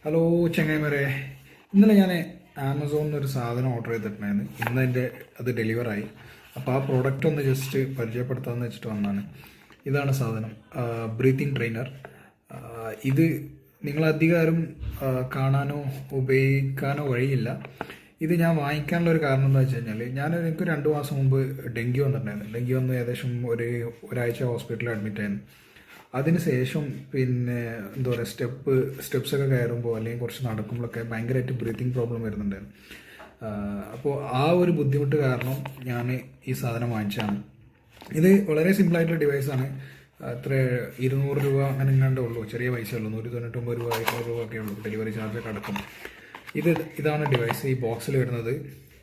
Hello ചങ്ങായിമാരെ, ഇന്നലെ ഞാൻ ആമസോണിൽ നിന്ന് ഒരു സാധനം ഓർഡർ ചെയ്തിട്ടുണ്ടായിരുന്നു. ഇന്ന് അത് ഡെലിവറായി. അപ്പോൾ ആ പ്രോഡക്റ്റ് ഒന്ന് ജസ്റ്റ് പരിചയപ്പെടുത്താമെന്ന് വെച്ചിട്ട് വന്നാണ്. ഇതാണ് സാധനം, ബ്രീത്തിങ് ട്രെയിനർ. ഇത് നിങ്ങളധികാരം കാണാനോ ഉപയോഗിക്കാനോ വഴിയില്ല. ഇത് ഞാൻ വാങ്ങിക്കാനുള്ള ഒരു കാരണം എന്താ വെച്ച് കഴിഞ്ഞാൽ, എനിക്ക് 2 മാസം മുമ്പ് ഡെങ്കി വന്നിട്ടുണ്ടായിരുന്നു. ഡെങ്കി വന്ന് ഏകദേശം ഒരാഴ്ച ഹോസ്പിറ്റലിൽ അഡ്മിറ്റ് ആയിരുന്നു. അതിനുശേഷം പിന്നെ എന്താ പറയുക, സ്റ്റെപ്സൊക്കെ കയറുമ്പോൾ അല്ലെങ്കിൽ കുറച്ച് നടക്കുമ്പോഴൊക്കെ ഭയങ്കരമായിട്ട് ബ്രീത്തിങ് പ്രോബ്ലം വരുന്നുണ്ടായിരുന്നു. അപ്പോൾ ആ ഒരു ബുദ്ധിമുട്ട് കാരണം ഞാൻ ഈ സാധനം വാങ്ങിച്ചതാണ്. ഇത് വളരെ സിമ്പിളായിട്ടുള്ള ഡിവൈസാണ്. അത്ര 200 രൂപ അങ്ങനെ എങ്ങാണ്ടേ ഉള്ളൂ, ചെറിയ പൈസ ഉള്ളൂ. 199 രൂപ 200 രൂപ ഒക്കെ ഉള്ളൂ, ഡെലിവറി ചാർജൊക്കെ അടക്കം. ഇതാണ് ഡിവൈസ്. ഈ ബോക്സിൽ വരുന്നത്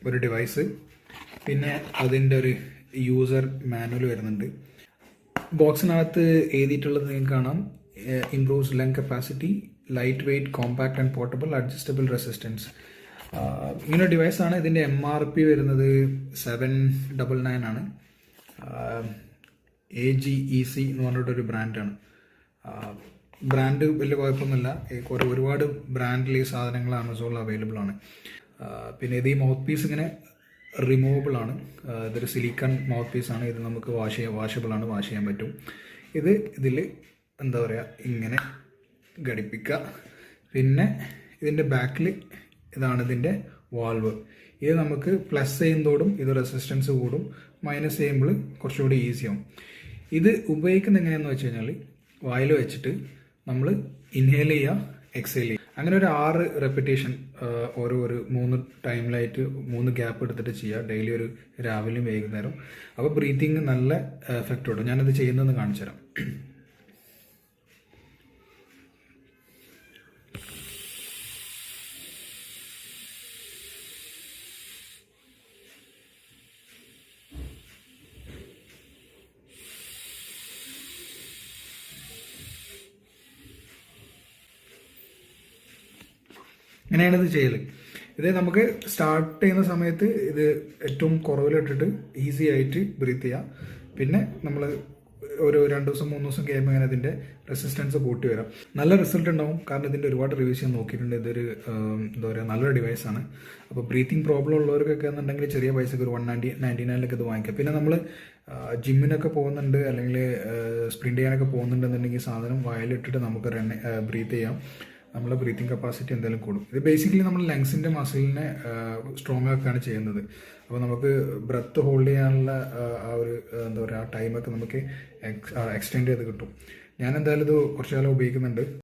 ഒരു ഡിവൈസ്, പിന്നെ അതിൻ്റെ ഒരു യൂസർ മാനുവൽ വരുന്നുണ്ട്. ബോക്സിനകത്ത് എഴുതിയിട്ടുള്ളത് നിങ്ങൾക്ക് കാണാം: improves lung capacity, light weight, compact and portable, adjustable resistance. ഇങ്ങനെ ഡിവൈസാണ്. ഇതിൻ്റെ MRP വരുന്നത് 799 ആണ്. AGEC എന്ന് പറഞ്ഞിട്ടൊരു ബ്രാൻഡാണ്. ബ്രാൻഡ് വലിയ കുഴപ്പമൊന്നുമില്ല. ഒരുപാട് ബ്രാൻഡിൽ ഈ സാധനങ്ങൾ ആമസോണിൽ അവൈലബിൾ ആണ്. പിന്നെ ഇത് ഈ മൗത്ത് പീസ് ഇങ്ങനെ റിമൂവബിൾ ആണ്. ഇതൊരു സിലിക്കൺ മൗത്ത് പീസാണ്. ഇത് നമുക്ക് വാഷബിൾ ആണ്, വാഷ് ചെയ്യാൻ പറ്റും. ഇതിൽ എന്താ പറയുക, ഇങ്ങനെ ഘടിപ്പിക്കുക. പിന്നെ ഇതിൻ്റെ ബാക്കിൽ ഇതാണ് ഇതിൻ്റെ വാൾവ്. ഇത് നമുക്ക് പ്ലസ് ചെയ്യുന്നതോടും ഇത് റെസിസ്റ്റൻസ് കൂടും, മൈനസ് ചെയ്യുമ്പോൾ കുറച്ചുകൂടി ഈസിയാവും. ഇത് ഉപയോഗിക്കുന്നത് എങ്ങനെയാണെന്ന് വെച്ച് കഴിഞ്ഞാൽ, വായിൽ വെച്ചിട്ട് നമ്മൾ ഇൻഹേൽ ചെയ്യുക, എക്സേൽ ചെയ്യുക. അങ്ങനെ ഒരു 6 റെപ്പിറ്റേഷൻ ഒരു 3 ടൈമിലായിട്ട് 3 ഗ്യാപ്പ് എടുത്തിട്ട് ചെയ്യുക. ഡെയിലി ഒരു രാവിലെയും വൈകുന്നേരം. അപ്പോൾ ബ്രീത്തിങ് നല്ല എഫക്റ്റ് ഉണ്ട്. ഞാനത് ചെയ്യുന്നതെന്ന് കാണിച്ചു തരാം. ഇങ്ങനെയാണ് ഇത് ചെയ്യൽ. ഇത് നമുക്ക് സ്റ്റാർട്ട് ചെയ്യുന്ന സമയത്ത് ഇത് ഏറ്റവും കുറവിലിട്ടിട്ട് ഈസി ആയിട്ട് ബ്രീത്ത് ചെയ്യാം. പിന്നെ നമ്മൾ ഒരു 2 ദിവസം 3 ദിവസം കഴിയുമ്പോൾ ഇങ്ങനെ ഇതിൻ്റെ റെസിസ്റ്റൻസ് കൂട്ടി വരാം. നല്ല റിസൾട്ട് ഉണ്ടാവും. കാരണം ഇതിൻ്റെ ഒരുപാട് റിവ്യൂസ് ഞാൻ നോക്കിയിട്ടുണ്ട്. ഇതൊരു എന്താ പറയുക, നല്ലൊരു ഡിവൈസാണ്. അപ്പോൾ ബ്രീത്തിങ് പ്രോബ്ലം ഉള്ളവർക്കൊക്കെ എന്നുണ്ടെങ്കിൽ ചെറിയ പൈസക്ക് ഒരു 199 ഇത് വാങ്ങിക്കാം. പിന്നെ നമ്മൾ ജിമ്മിനൊക്കെ പോകുന്നുണ്ട്, അല്ലെങ്കിൽ സ്പ്രിൻറ്റ് ചെയ്യാനൊക്കെ പോകുന്നുണ്ടെന്നുണ്ടെങ്കിൽ സാധനം വായിലിട്ടിട്ട് നമുക്ക് ബ്രീത്ത് ചെയ്യാം. നമ്മളെ ബ്രീത്തിങ് കപ്പാസിറ്റി എന്തായാലും കൂടും. ഇത് ബേസിക്കലി നമ്മൾ ലങ്സിൻ്റെ മസിലിനെ സ്ട്രോങ് ആക്കുകയാണ് ചെയ്യുന്നത്. അപ്പോൾ നമുക്ക് ബ്രെത്ത് ഹോൾഡ് ചെയ്യാനുള്ള ആ ഒരു എന്താ പറയുക, ആ ടൈമൊക്കെ നമുക്ക് എക്സ്റ്റെൻഡ് ചെയ്ത് കിട്ടും. ഞാൻ എന്തായാലും ഇത് കുറച്ച് കാലം ഉപയോഗിക്കുന്നുണ്ട്.